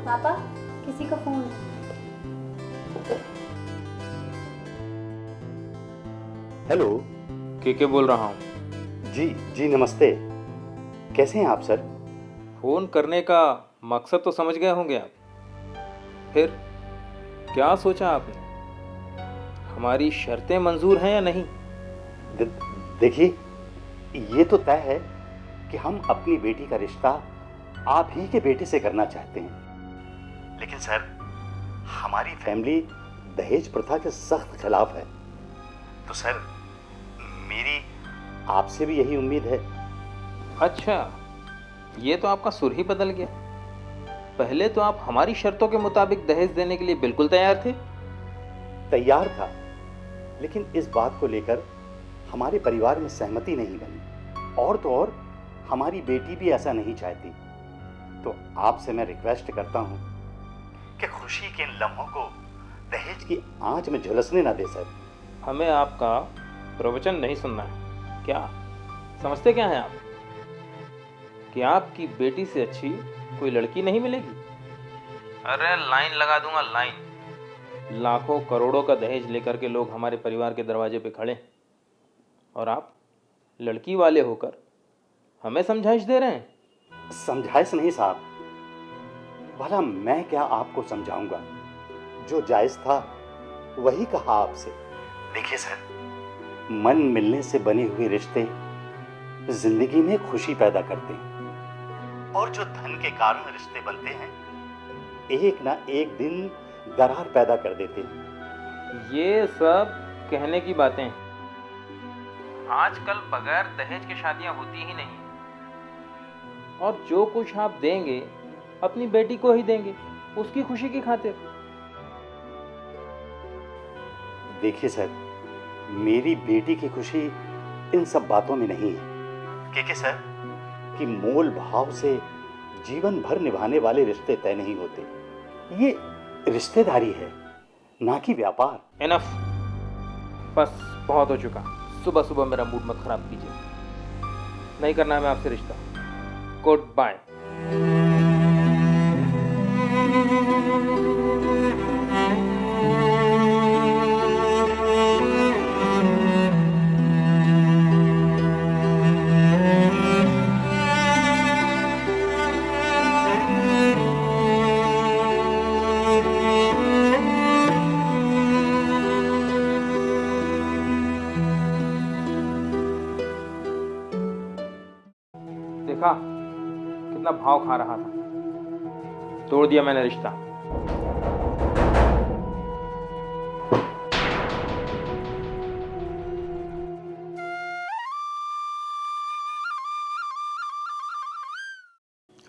पापा, किसी का फोन। हेलो। के बोल रहा हूँ। जी जी नमस्ते। कैसे हैं आप सर? फ़ोन करने का मकसद तो समझ गए होंगे आप। फिर क्या सोचा आपने? हमारी शर्तें मंजूर हैं या नहीं? देखिए, ये तो तय है कि हम अपनी बेटी का रिश्ता आप ही के बेटे से करना चाहते हैं। लेकिन सर, हमारी फैमिली दहेज प्रथा के सख्त खिलाफ है। तो सर, मेरी आपसे भी यही उम्मीद है। अच्छा, ये तो आपका सुर ही बदल गया। पहले तो आप हमारी शर्तों के मुताबिक दहेज देने के लिए बिल्कुल तैयार थे। तैयार था, लेकिन इस बात को लेकर हमारे परिवार में सहमति नहीं बनी। और तो और हमारी बेटी भी ऐसा नहीं चाहती। तो आपसे मैं रिक्वेस्ट करता हूं कि खुशी के इन लम्हों को दहेज की आंच में झुलसने ना दे सर। हमें आपका प्रवचन नहीं सुनना है। क्या समझते क्या हैं आप कि आपकी बेटी से अच्छी कोई लड़की नहीं मिलेगी? अरे लाइन लगा दूंगा, लाइन। लाखों करोड़ों का दहेज लेकर के लोग हमारे परिवार के दरवाजे पे खड़े, और आप लड़की वाले होकर हमें समझाइश दे रहे हैं। समझाइश नहीं साहब, भला मैं क्या आपको समझाऊंगा। जो जायज था वही कहा आपसे। देखिए सर, मन मिलने से बने हुए रिश्ते जिंदगी में खुशी पैदा करते हैं, और जो धन के कारण रिश्ते बनते हैं एक ना एक दिन दरार पैदा कर देते हैं। ये सब कहने की बातें हैं। आजकल बगैर दहेज की शादियां होती ही नहीं, और जो कुछ आप देंगे अपनी बेटी को ही देंगे, उसकी खुशी की खातिर। देखिए सर, मेरी बेटी की खुशी इन सब बातों में नहीं है। क्योंकि सर, कि मोल भाव से जीवन भर निभाने वाले रिश्ते तय नहीं होते। ये रिश्तेदारी है, ना कि व्यापार। इनफ, बस बहुत हो चुका। सुबह सुबह मेरा मूड मत खराब कीजिए। नहीं करना है मैं आपसे रिश्ता। Goodbye. देखा कितना भाव खा रहा था। तोड़ दिया मैंने रिश्ता।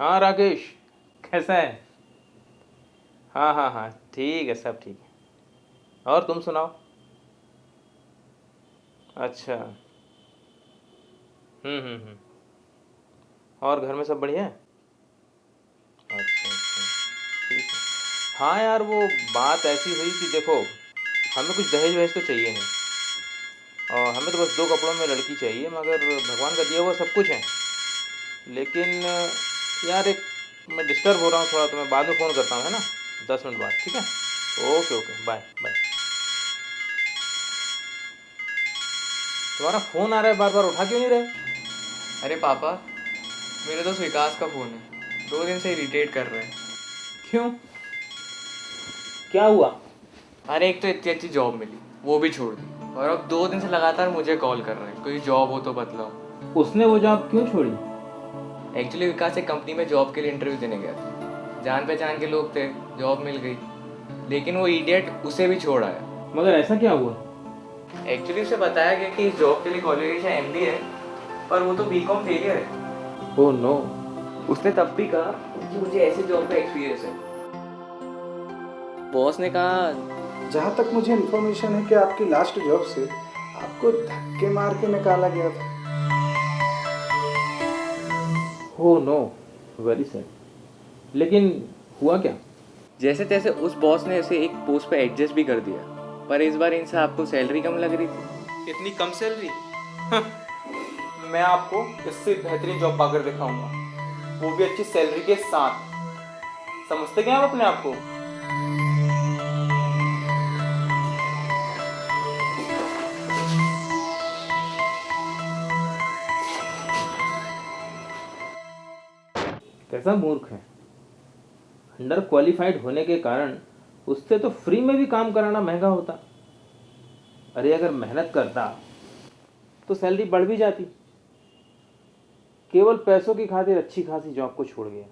हाँ राकेश, कैसा है? हाँ हाँ हाँ, ठीक है, सब ठीक है। और तुम सुनाओ। अच्छा। हम्म। और घर में सब बढ़िया है? अच्छा अच्छा, ठीक है। हाँ यार, वो बात ऐसी हुई कि देखो, हमें कुछ दहेज वहेज तो चाहिए नहीं, और हमें तो बस 2 कपड़ों में लड़की चाहिए, मगर भगवान का दिया हुआ सब कुछ है। लेकिन यार, एक मैं डिस्टर्ब हो रहा हूँ थोड़ा, तो मैं बाद में फ़ोन करता हूँ, है ना? 10 मिनट बाद, ठीक है? Okay okay, bye bye. तुम्हारा फ़ोन आ रहा है, बार बार उठा क्यों नहीं रहे? अरे पापा, मेरे दोस्त विकास का फ़ोन है। 2 दिन से इरिटेट कर रहे हैं। क्यों, क्या हुआ? अरे एक तो इतनी अच्छी जॉब मिली, वो भी छोड़ दी, और अब 2 दिन से लगातार मुझे कॉल कर रहे हैं, कोई जॉब हो तो बतलाओ। उसने वो जॉब क्यों छोड़ी? एक्चुअली विकास एक कंपनी में जॉब के लिए इंटरव्यू देने गया था। जान पहचान के लोग थे, जॉब मिल गई, लेकिन वो इडियट उसे भी छोड़ आया। मगर ऐसा क्या हुआ? एक्चुअली उसे बताया गया कि इस जॉब के लिए क्वालिफिकेशन MBA है, पर वो तो BCom फेलियर है। Oh no. उसने तब भी कहा कि मुझे ऐसे जॉब का एक्सपीरियंस है। बॉस ने कहा, जहाँ तक मुझे इन्फॉर्मेशन है कि आपकी लास्ट जॉब से आपको धक्के मार के निकाला गया था। Oh no, very sad. लेकिन हुआ क्या? जैसे तैसे उस बॉस ने उसे एक पोस्ट पे एडजस्ट भी कर दिया, पर इस बार इनसे आपको सैलरी कम लग रही थी। इतनी कम सैलरी? मैं आपको इससे बेहतरीन जॉब पाकर दिखाऊंगा, वो भी अच्छी सैलरी के साथ। समझते क्या आप अपने आप को? कैसा मूर्ख है। अंडर क्वालिफाइड होने के कारण उससे तो फ्री में भी काम कराना महंगा होता। अरे अगर मेहनत करता तो सैलरी बढ़ भी जाती। केवल पैसों की खातिर अच्छी खासी जॉब को छोड़ गया।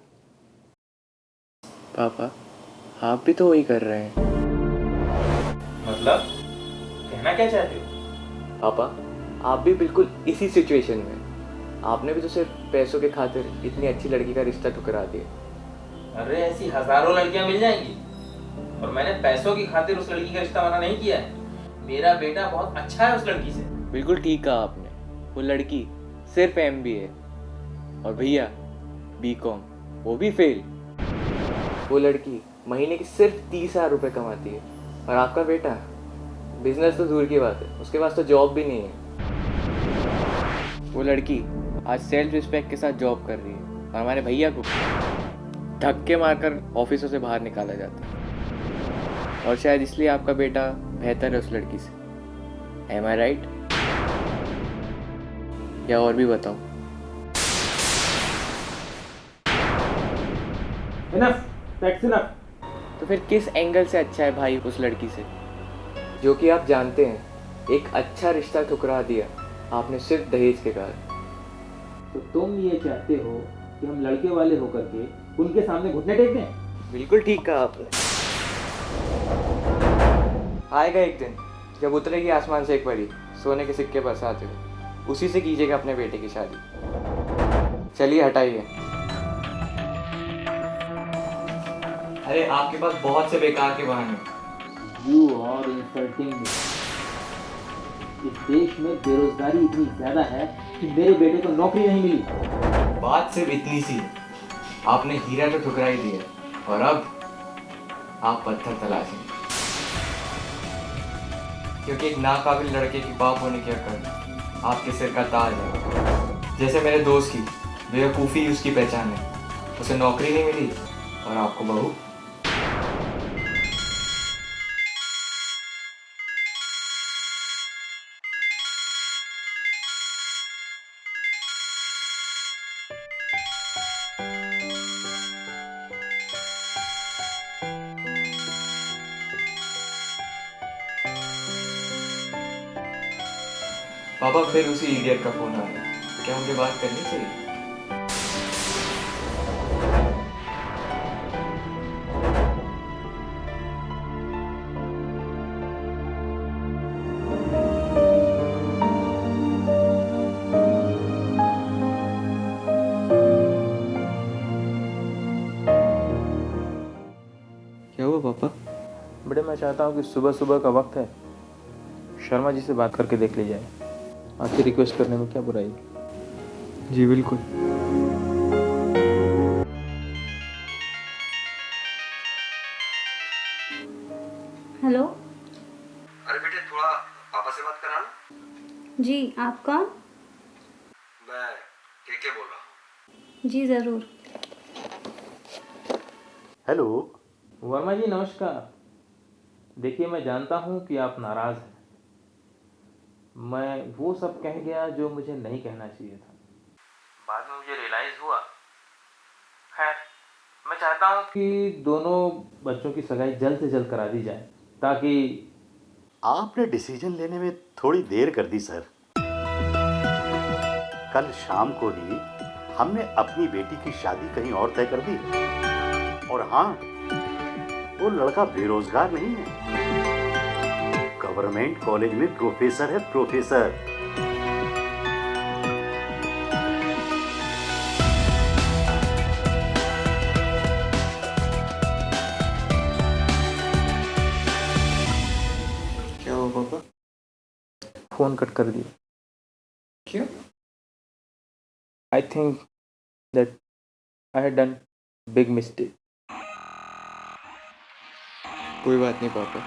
पापा, आप भी तो वही कर रहे हैं। मतलब कहना क्या चाहते हो? पापा, आप भी बिल्कुल इसी सिचुएशन में। आपने भी तो सिर्फ पैसों के खातिर इतनी अच्छी लड़की का रिश्ता ठुकरा दिया। अरे ऐसी हजारों लड़कियां मिल जाएंगी और मैंने पैसों की खातिर उस लड़की का रिश्ता मना नहीं किया है। मेरा बेटा बहुत अच्छा है उस लड़की से। बिल्कुल ठीक कहा आपने। वो लड़की सिर्फ MBA और भैया BCom, वो भी फेल। वो लड़की महीने की सिर्फ 30,000 रुपये कमाती है और आपका बेटा बिजनेस तो दूर की बात है, उसके पास तो जॉब भी नहीं है। वो लड़की आज सेल्फ रिस्पेक्ट के साथ जॉब कर रही है और हमारे भैया को धक्के मारकर ऑफिसों से बाहर निकाला जाता है। और शायद इसलिए आपका बेटा बेहतर है उस लड़की से। Am I right? या और भी बताओ? Enough, that's enough. तो फिर किस एंगल से अच्छा है भाई उस लड़की से, जो कि आप जानते हैं एक अच्छा रिश्ता ठुकरा दिया आपने सिर्फ दहेज के कारण। तो तुम ये चाहते हो कि हम लड़के वाले होकर के उनके सामने घुटने टेक दें? बिल्कुल ठीक कहा आपने। आएगा एक दिन जब उतरेगी आसमान से एक परी सोने के सिक्के बरसाते हुए, उसी से कीजिएगा अपने बेटे की शादी। चलिए हटाइए। अरे आपके पास बहुत से बेकार के बहाने। You are insulting me. इस देश में बेरोजगारी इतनी ज्यादा है कि मेरे बेटे को नौकरी नहीं मिली। बात सिर्फ इतनी सी है, आपने हीरा तो ठुकरा ही दिया और अब आप पत्थर तलाशें, क्योंकि एक नाकाबिल लड़के की बाप होने की अकड़ आपके सिर का ताज है। जैसे मेरे दोस्त की बेवकूफ़ी उसकी पहचान है। उसे नौकरी नहीं मिली और आपको बहू। पापा फिर उसी इडियट का फोन आ रहा है। क्या मुझे बात करनी चाहिए? क्या हुआ पापा? बेटे मैं चाहता हूँ कि सुबह सुबह का वक्त है, शर्मा जी से बात करके देख ली जाए। आपकी रिक्वेस्ट करने में क्या बुराई है? जी बिल्कुल। हेलो। अरे बेटे थोड़ा पापा से बात कराना। जी आप कौन? मैं के बोल रहा हूँ। जी ज़रूर। हेलो। वर्मा जी नमस्कार। देखिए मैं जानता हूँ कि आप नाराज़ हैं। मैं वो सब कह गया जो मुझे नहीं कहना चाहिए था। बाद में मुझे रियलाइज़ हुआ। खैर मैं चाहता हूँ कि दोनों बच्चों की सगाई जल्द से जल्द करा दी जाए, ताकि आपने डिसीजन लेने में थोड़ी देर कर दी सर। कल शाम को ही हमने अपनी बेटी की शादी कहीं और तय कर दी। और हाँ, वो लड़का बेरोजगार नहीं है, गवर्नमेंट कॉलेज में प्रोफेसर है, प्रोफेसर। क्या हुआ पापा? फ़ोन कट कर दिया। क्यों? I think that I had done big mistake. कोई बात नहीं पापा,